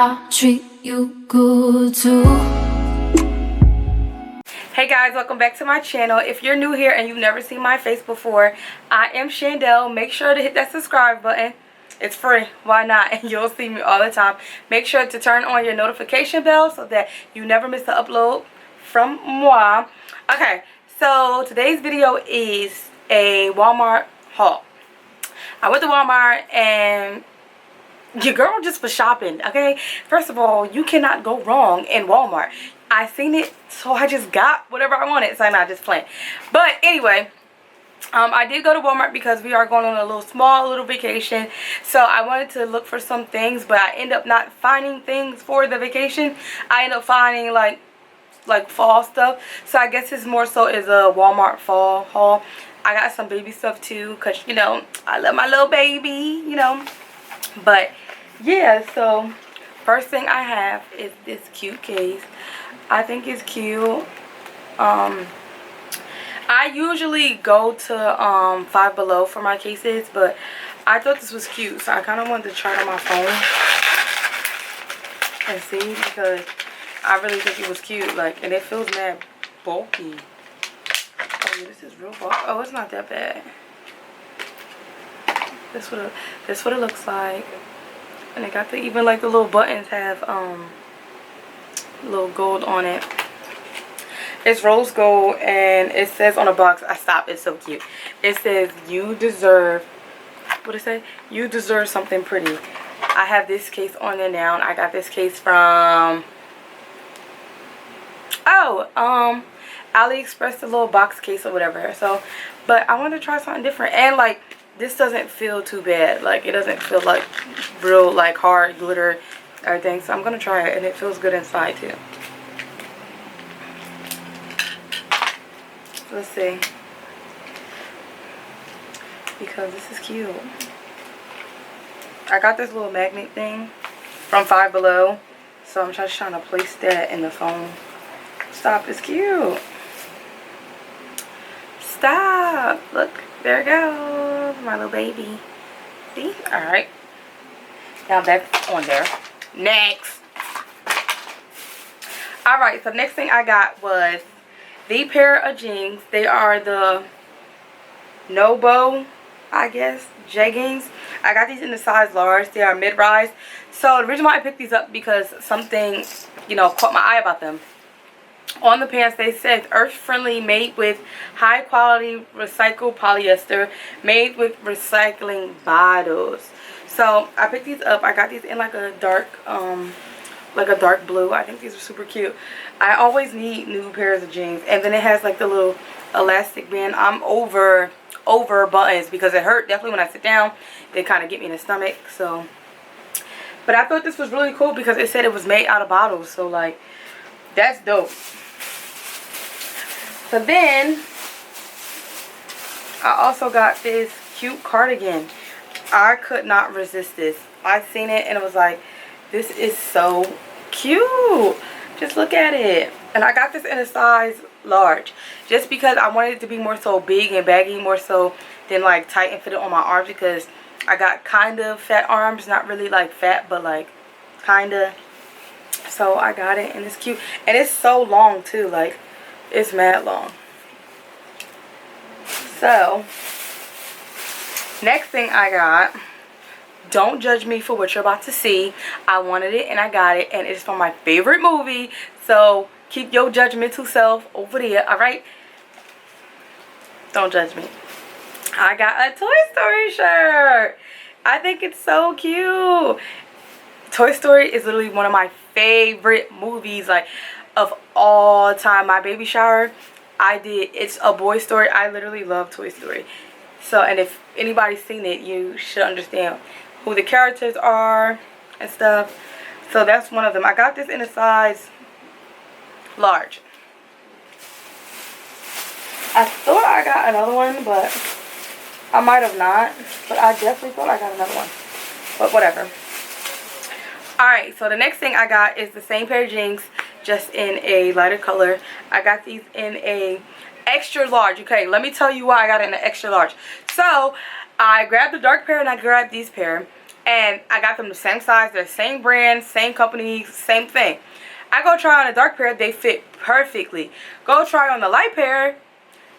I'll treat you good too. Hey guys, welcome back to my channel. If you're new here and you've never seen my face before, I am Chandel. Make sure to hit that subscribe button. It's free. Why not? And you'll see me all the time. Make sure to turn on your notification bell so that you never miss the upload from moi. Okay, so today's video is a Walmart haul. I went to Walmart and your girl just was shopping, okay? First of all, you cannot go wrong in Walmart. I seen it, so I just got whatever I wanted. So I'm not just playing. But anyway, I did go to Walmart because we are going on a small little vacation. So I wanted to look for some things, but I end up not finding things for the vacation. I end up finding like fall stuff. So I guess it's more so is a Walmart fall haul. I got some baby stuff too, because you know I love my little baby, you know. But yeah, so first thing I have is this cute case. I think it's cute. I usually go to Five Below for my cases, but I thought this was cute, so I kind of wanted to try it on my phone and see, because I really think it was cute. Like, and it feels mad bulky. Oh yeah, this is real bulky. Oh, it's not that bad. This what it looks like. And it got the, even like the little buttons have little gold on it. It's rose gold, and it says on the box, it's so cute. It says you deserve, what it say? You deserve something pretty. I have this case on there now. I got this case from AliExpress, the little box case or whatever. So, but I wanted to try something different, and like this doesn't feel too bad. Like it doesn't feel like real like hard glitter everything. So I'm gonna try it, and it feels good inside too. Let's see, because this is cute. I got this little magnet thing from Five Below, so I'm just trying to place that in the phone. Stop, it's cute. Stop, look, there it goes, my little baby. See? All right, now that's on there. Next, all right, so next thing I got was the pair of jeans. They are the Nobo, I guess, jeggings. I got these in the size large. They are mid-rise. So the reason why I picked these up, because something, you know, caught my eye about them. On the pants they said earth-friendly, made with high-quality recycled polyester, made with recycling bottles. So I picked these up. I got these in like a dark blue. I think these are super cute. I always need new pairs of jeans. And then it has like the little elastic band. I'm over buttons because it hurt definitely when I sit down. They kind of get me in the stomach. So, but I thought this was really cool because it said it was made out of bottles. So like, that's dope. So then I also got this cute cardigan. I could not resist this. I seen it and it was like, this is so cute. Just look at it. And I got this in a size large just because I wanted it to be more so big and baggy, more so than like tight and fitted on my arms, because I got kind of fat arms, not really like fat, but like kind of. So I got it, and it's cute, and it's so long too, like it's mad long. So next thing I got, don't judge me for what you're about to see. I wanted it and I got it, and it's from my favorite movie. So keep your judgmental self over there, alright? Don't judge me. I got a Toy Story shirt. I think it's so cute. Toy Story is literally one of my favorite movies, like, of all time. My baby shower, it's a boy story. I literally love Toy Story. So, and if anybody's seen it, you should understand who the characters are and stuff. So that's one of them. I got this in a size large. I thought I got another one, but I might have not. But I definitely thought I got another one. But whatever. Alright, so the next thing I got is the same pair of jeans, just in a lighter color. I got these in a extra large. Okay, let me tell you why I got it in an extra large. So I grabbed the dark pair and I grabbed these pair, And I got them the same size, they're the same brand, same company, same thing. I go try on a dark pair, they fit perfectly. Go try on the light pair,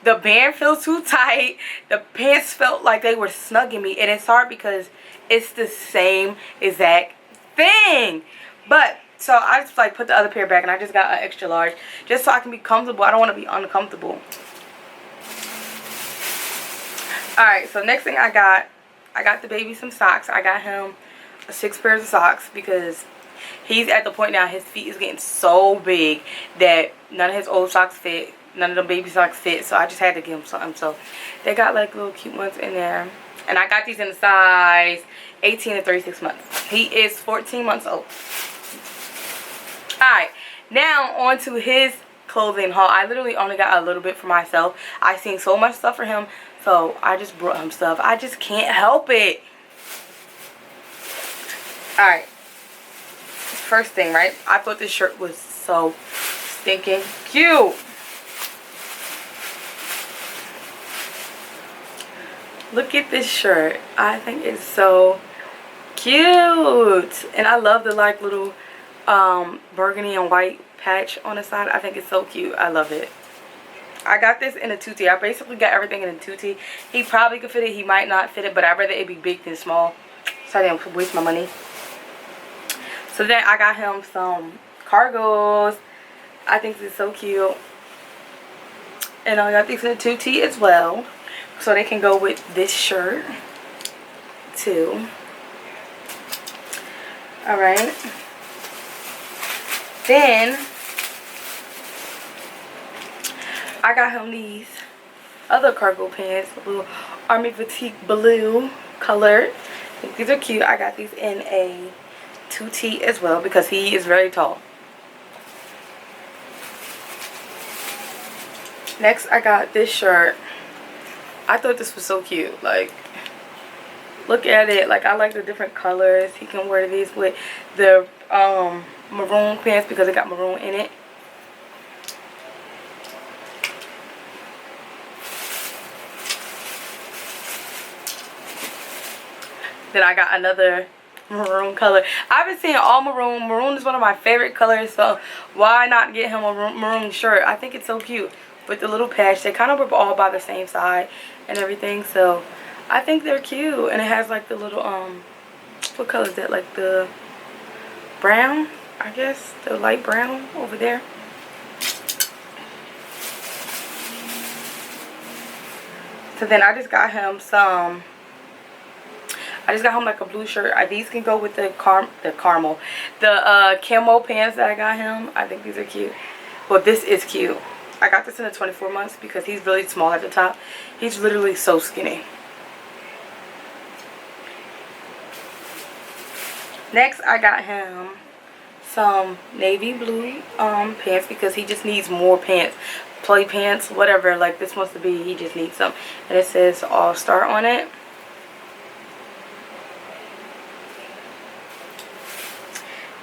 the band feels too tight. The pants felt like they were snugging me. And it's hard because it's the same exact thing. But, so I just like put the other pair back and I just got an extra large. Just so I can be comfortable. I don't want to be uncomfortable. Alright, so next thing I got the baby some socks. I got him 6 pairs of socks because he's at the point now his feet is getting so big that none of his old socks fit. None of the baby socks fit, so I just had to give him something. So they got like little cute ones in there, and I got these in the size 18 to 36 months. He is 14 months old. Alright, now on to his clothing haul. I literally only got a little bit for myself. I seen so much stuff for him, so I just brought him stuff. I just can't help it. Alright, first thing, right, I thought this shirt was so stinking cute. Look at this shirt. I think it's so cute. And I love the like little burgundy and white patch on the side. I think it's so cute. I love it. I got this in a 2T. I basically got everything in a 2T. He probably could fit it. He might not fit it. But I'd rather it be big than small. So I didn't waste my money. So then I got him some cargos. I think this is so cute. And I got these in a 2T as well. So they can go with this shirt too. Alright. Then I got him these other cargo pants, a little Army Fatigue blue color. I think these are cute. I got these in a 2T as well because he is very tall. Next I got this shirt. I thought this was so cute. Like, look at it. Like, I like the different colors. He can wear these with the maroon pants because it got maroon in it. Then I got another maroon color. I've been seeing all maroon. Maroon is one of my favorite colors, so why not get him a maroon shirt? I think it's so cute with the little patch. They kind of were all by the same side and everything, so I think they're cute. And it has like the little what color is that? Like the brown, I guess, the light brown over there. So then I just got him some. I just got him like a blue shirt. These can go with the camo pants that I got him. I think these are cute. Well, this is cute. I got this in the 24 months because he's really small at the top. He's literally so skinny. Next, I got him some navy blue pants because he just needs more pants. Play pants, whatever, like this wants to be. He just needs some. And it says All Star on it.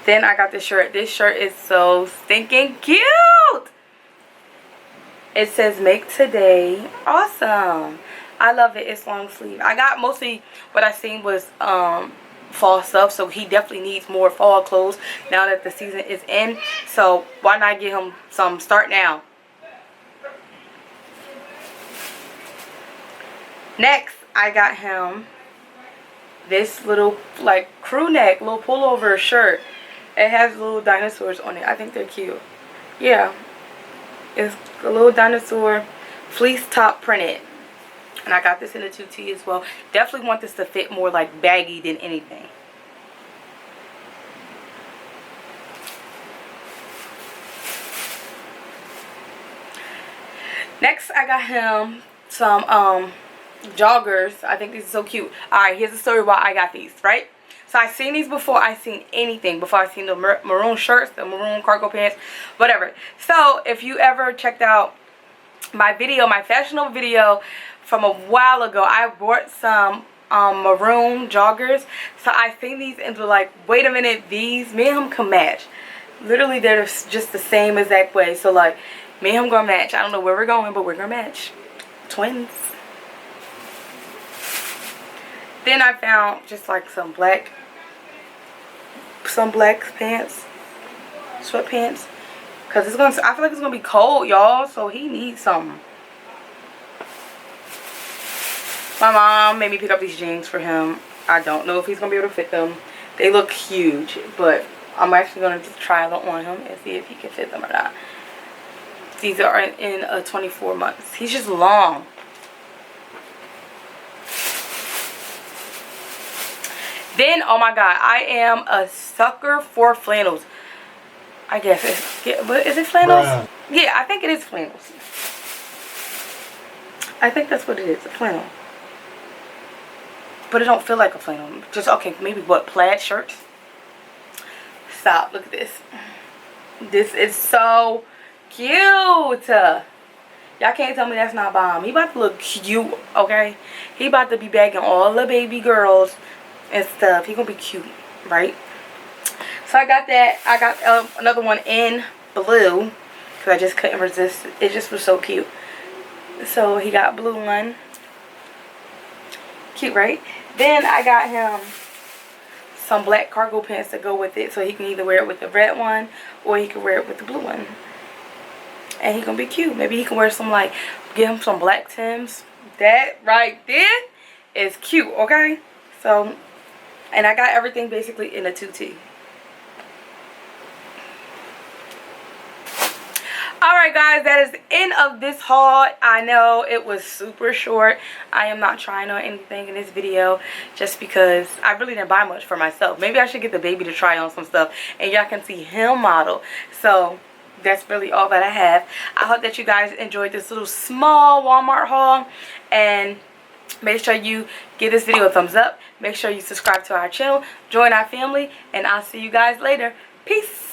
Then I got this shirt. This shirt is so stinking cute. It says Make Today Awesome. I love it. It's long sleeve. I got mostly what I seen was fall stuff, so he definitely needs more fall clothes now that the season is in. So why not get him some start now? Next, I got him this little like crew neck, little pullover shirt. It has little dinosaurs on it. I think they're cute. Yeah. It's a little dinosaur fleece top printed. And I got this in a 2T as well. Definitely want this to fit more like baggy than anything. Next, I got him some joggers. I think these are so cute. Alright, here's the story why I got these, right? So I seen these before I seen anything. Before I seen the maroon shirts, the maroon cargo pants, whatever. So if you ever checked out my video, my fashionable video from a while ago, I bought some maroon joggers. So I seen these and was like, wait a minute, these, me and him can match. Literally, they're just the same exact way. So like, me and him gonna match. I don't know where we're going, but we're gonna match. Twins. Then I found just like some black some black pants, sweatpants, because I feel like it's gonna be cold, y'all, so he needs something. My mom made me pick up these jeans for him. I don't know if he's gonna be able to fit them. They look huge, but I'm actually gonna just try them on him and see if he can fit them or not. These are in 24 months. He's just long. Then, oh my god, I am a sucker for flannels. I guess it's, yeah, but is it flannels? Bruh. Yeah, I think it is flannels. I think that's what it is, a flannel. But it don't feel like a flannel. Just, okay, maybe what, plaid shirts? Stop, look at this. This is so cute. Y'all can't tell me that's not bomb. He about to look cute, okay? He about to be bagging all the baby girls and stuff. He gonna be cute, right? So I got that. I got another one in blue because I just couldn't resist. It just was so cute. So he got a blue one. Cute, right? Then I got him some black cargo pants to go with it, so he can either wear it with the red one or he can wear it with the blue one. And he gonna be cute. Maybe he can wear some, like, get him some black Tims. That right there is cute, okay? So, and I got everything basically in a 2T. Alright guys, that is the end of this haul. I know it was super short. I am not trying on anything in this video just because I really didn't buy much for myself. Maybe I should get the baby to try on some stuff and y'all can see him model. So that's really all that I have. I hope that you guys enjoyed this little small Walmart haul, and make sure you give this video a thumbs up. Make sure you subscribe to our channel, join our family, and I'll see you guys later. Peace.